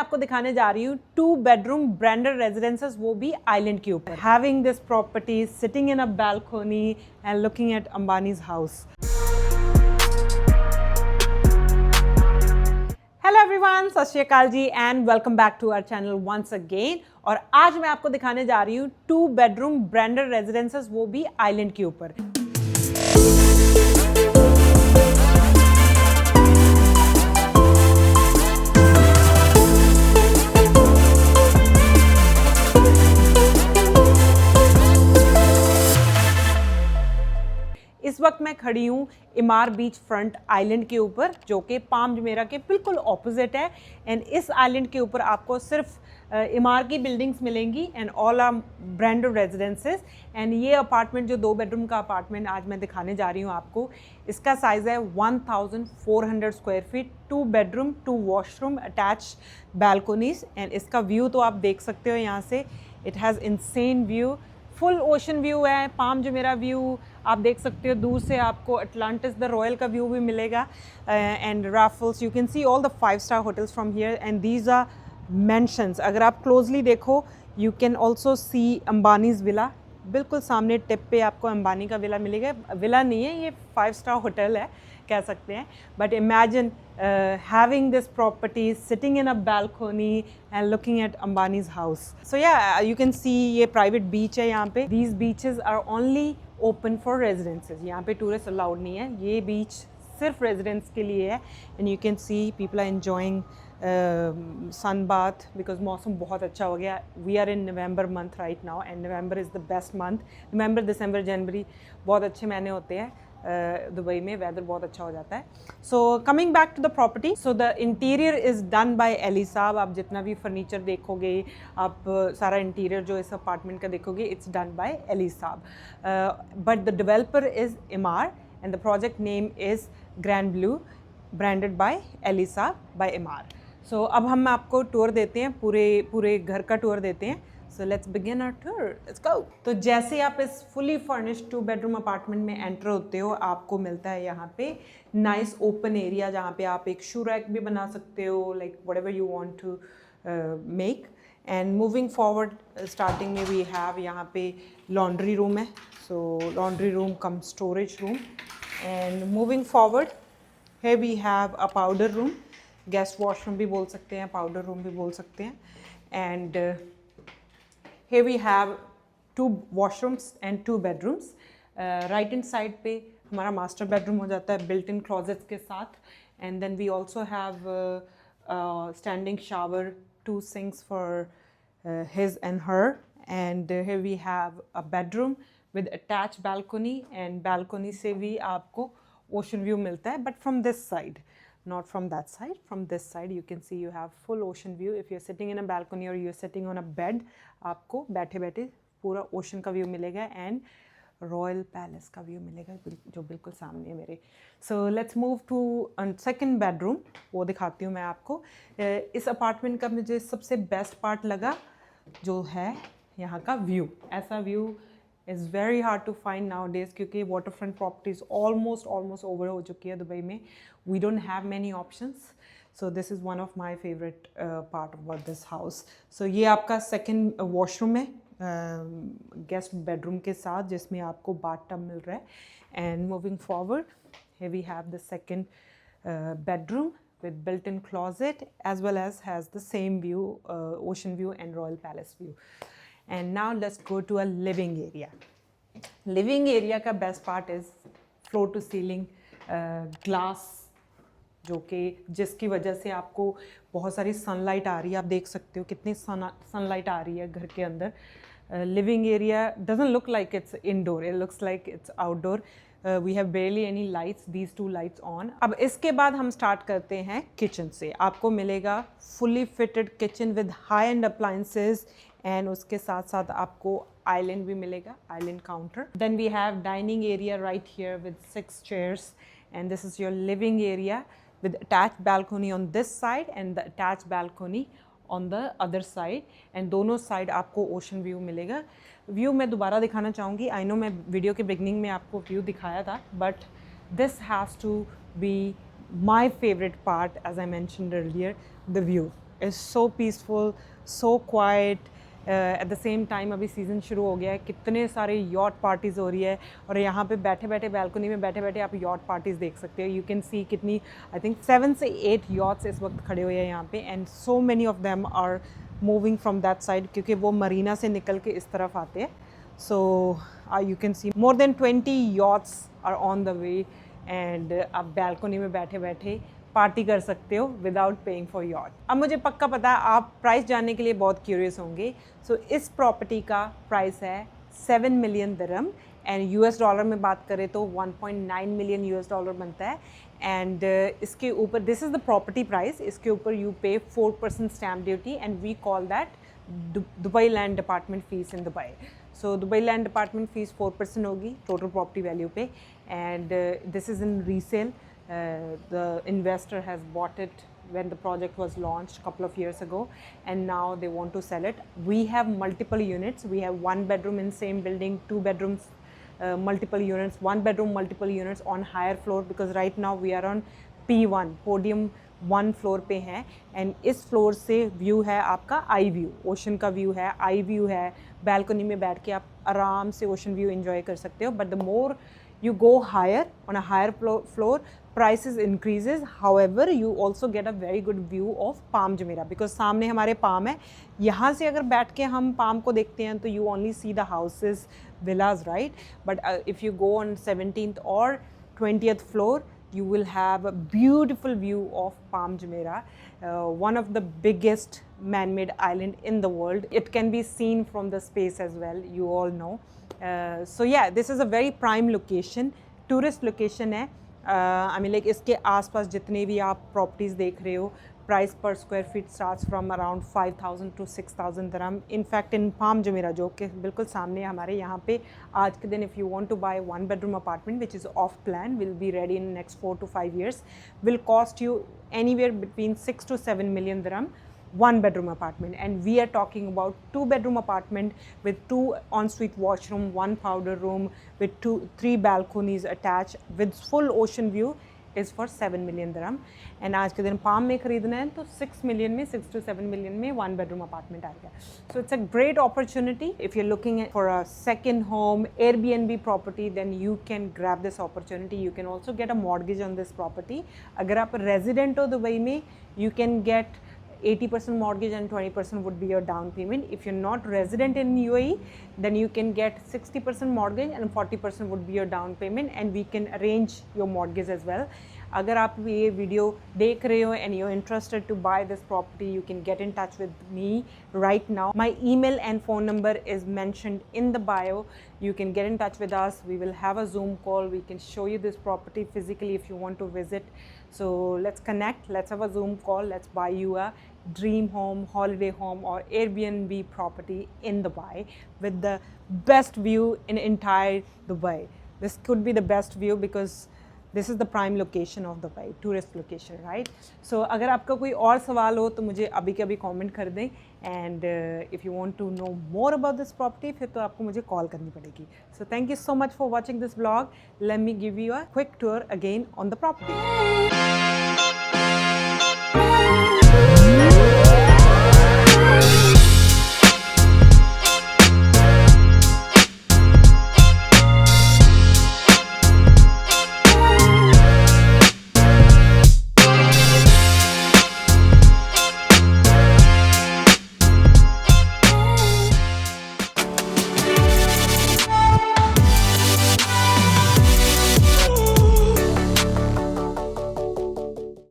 आपको दिखाने जा रही हूँ 2 बेडरूम ब्रांडेड रेजिडेंसेस, वो भी आइलैंड के ऊपर। Having this property sitting in a balcony and looking at Ambani's house. Hello everyone, Sat Sri Akal ji and welcome back to our channel once again. और आज मैं आपको दिखाने जा रही हूँ 2 बेडरूम ब्रांडेड रेजिडेंसेस, वो भी आइलैंड के ऊपर। इस वक्त मैं खड़ी हूँ इमार बीच फ्रंट आइलैंड के ऊपर, जो कि पाम जुमेरा के बिल्कुल ऑपोजिट है। एंड इस आइलैंड के ऊपर आपको सिर्फ इमार की बिल्डिंग्स मिलेंगी and all are branded residences. And ये अपार्टमेंट जो 2 बेडरूम का अपार्टमेंट आज मैं दिखाने जा रही हूँ आपको, इसका साइज़ है 1400 square feet, 2 bedroom 2 washroom attach balconies. And इसका व्यू तो आप देख सकते हो यहाँ से, it has insane view, full ocean view है, पाम जुमेरा व्यू आप देख सकते हो। दूर से आपको अटलांटिस द रॉयल का व्यू भी मिलेगा and Raffles, you can see all the 5-star hotels from here and these are mansions. अगर आप क्लोजली देखो you can also C Ambanis villa, बिल्कुल सामने टिप पे आपको अंबानी का विला मिलेगा। विला नहीं है, ये 5-star होटल है कह सकते हैं। But imagine having this property sitting in a balcony and looking at Ambani's house. So yeah, you can see ये private beach है यहाँ पे। These beaches are only open for residences. यहाँ पे tourists allowed नहीं है, ये beach सिर्फ residents के लिए है। And you can see people are enjoying sun bath because मौसम बहुत अच्छा हो गया। We are in November month right now and November is the best month. November, December, January बहुत अच्छे महीने होते हैं। दुबई में वेदर बहुत अच्छा हो जाता है। So coming back to the property, so the interior is done by Elie Saab. आप जितना भी फर्नीचर देखोगे, आप सारा इंटीरियर जो इस अपार्टमेंट का देखोगे, it's done by Elie Saab. But the developer is Emaar and the project name is Grand Bleu, branded by Elie Saab by इमार। सो अब हम आपको टूर देते हैं, पूरे घर का टूर देते हैं। So let's begin our tour. Let's go. तो जैसे आप इस fully furnished 2 bedroom अपार्टमेंट में एंटर होते हो, आपको मिलता है यहाँ पे नाइस ओपन एरिया, जहाँ पे आप एक शू रैक भी बना सकते हो, like whatever you want to make. And moving forward, starting में we have यहाँ पे laundry room है, so laundry room come storage room. And moving forward, here we have a powder room, guest washroom भी बोल सकते हैं, powder room भी बोल सकते हैं. And here we have 2 washrooms and 2 bedrooms. Right hand side पे हमारा master bedroom हो जाता है built-in closets के साथ. And then we also have a standing shower, 2 sinks for his and her. And here we have a bedroom with attached balcony, and balcony से भी आपको ocean view मिलता है, but from this side. Not from that side, from this side you can see you have full ocean view. If you're sitting in a balcony or you're sitting on a bed, आपको बैठे बैठे पूरा ocean का view मिलेगा and Royal Palace का view मिलेगा जो बिल्कुल सामने है मेरे। So let's move to second bedroom, वो दिखाती हूँ मैं आपको। इस अपार्टमेंट का मुझे सबसे बेस्ट पार्ट लगा जो है यहाँ का व्यू। ऐसा view is very hard to find nowadays क्योंकि waterfront properties almost over हो चुकी है दुबई में। We don't have many options, so this is one of my favorite part about this house. So ये आपका second washroom है guest bedroom के साथ, जिसमें आपको bathtub मिल रहा है। And moving forward, here we have the second bedroom with built-in closet as well as has the same view, ocean view and Royal Palace view. And now let's go to a living area. Living area का best part is floor to ceiling glass, जो कि जिसकी वजह से आपको बहुत सारी sunlight आ रही है। आप देख सकते हो कितनी सनलाइट आ रही है घर के अंदर। Living area doesn't look like it's indoor, it looks like it's outdoor. We have barely any lights, these 2 lights on. अब इसके बाद हम स्टार्ट करते हैं किचन से। आपको मिलेगा fully fitted kitchen with high end appliances and उसके साथ साथ आपको आइलैंड भी मिलेगा, island counter. Then we have dining area right here with 6 chairs and this is your living area with attached balcony on this side and the attached balcony on the other side and दोनों side आपको ocean view मिलेगा। View मैं दोबारा दिखाना चाहूँगी, I know मैं video के beginning में आपको व्यू दिखाया था, but this has to be my favourite part as I mentioned earlier, the view. is so peaceful, so quiet. At the same time अभी सीज़न शुरू हो गया है, कितने सारे यॉट पार्टीज़ हो रही है और यहाँ पे बैठे बैठे बैल्कनी में बैठे बैठे आप यॉट पार्टीज़ देख सकते हो. यू कैन सी कितनी आई थिंक 7 से 8 यॉट्स इस वक्त खड़े हुए हैं यहाँ पे and so many of them are moving from that side क्योंकि वो मरीना से निकल के इस तरफ आते हैं. So you can see more than 20 yachts are on the way and आप बैल्कनी में बैठे बैठे पार्टी कर सकते हो विदाउट पेइंग फॉर यॉट. अब मुझे पक्का पता है आप प्राइस जानने के लिए बहुत क्यूरियस होंगे. सो इस प्रॉपर्टी का प्राइस है 7 million dirham and US dollar में बात करें तो 1.9 मिलियन यूएस डॉलर बनता है. एंड इसके ऊपर this is the property price. इसके ऊपर you pay 4% stamp duty and we call that Dubai Land Department fees in Dubai. So Dubai Land Department fees 4% होगी टोटल प्रॉपर्टी वैल्यू पे and this is in resale. The investor has bought it when the project was launched a couple of years ago and now they want to sell it. We have multiple units. We have 1 bedroom in same building, 2 bedrooms, multiple units, 1 bedroom, multiple units on higher floor because right now we are on P1, podium 1 floor पे हैं and इस floor से view है आपका eye view, ocean का view है, eye view है. Balcony में बैठ के आप आराम से ओशन व्यू एंजॉय कर सकते हो. But the more you go higher on a higher floor, prices increases. However, you also get a very good view of Palm Jumeirah because सामने हमारे पाम है. यहाँ से अगर बैठ के हम पाम को देखते हैं तो you only see the houses, villas, right? But if you go on 17th or 20th floor, you will have a beautiful view of Palm Jumeirah, one of the biggest man-made island in the world. It can be seen from the space as well, you all know. So yeah, this is a very prime location, tourist location है. I mean like इसके आसपास जितने भी आप properties देख रहे हो, price पर square feet starts from around 5,000 to 6,000 dirham. In fact in palm Jumeirah जो कि बिल्कुल सामने हमारे यहाँ पे आज के दिन, if you want to buy 1 bedroom apartment which is off plan, will be ready in next 4 to 5 years, will cost you anywhere between 6 to 7 million dirham 1 bedroom apartment. And we are talking about 2 bedroom apartment with 2 ensuite washroom, 1 powder room with 3 balconies attached with full ocean view is for 7 million dirham. And आज के दिन palm में खरीदना है तो 6 million में, 6 to 7 million में 1 bedroom apartment आएगा. So it's a great opportunity. If you're looking for a second home, Airbnb property, then you can grab this opportunity. You can also get a mortgage on this property. अगर आप resident हो Dubai में, you can get 80% mortgage and 20% would be your down payment. If you're not resident in UAE, then you can get 60% mortgage and 40% would be your down payment and we can arrange your mortgage as well. अगर आप ये video देख रहे हो and you're interested to buy this property, you can get in touch with me right now. My email and phone number is mentioned in the bio. You can get in touch with us. We will have a Zoom call. We can show you this property physically if you want to visit. So let's connect. Let's have a Zoom call. Let's buy you a dream home, holiday home or Airbnb property in Dubai with the best view in entire Dubai. This could be the best view because this is the prime location of Dubai, tourist location, right? So अगर आपका कोई और सवाल हो तो मुझे अभी के अभी कमेंट कर दें. And if you want to know more about this property, फिर तो आपको मुझे कॉल करनी पड़ेगी. So thank you so much for watching this vlog. Let me give you a quick tour again on the property.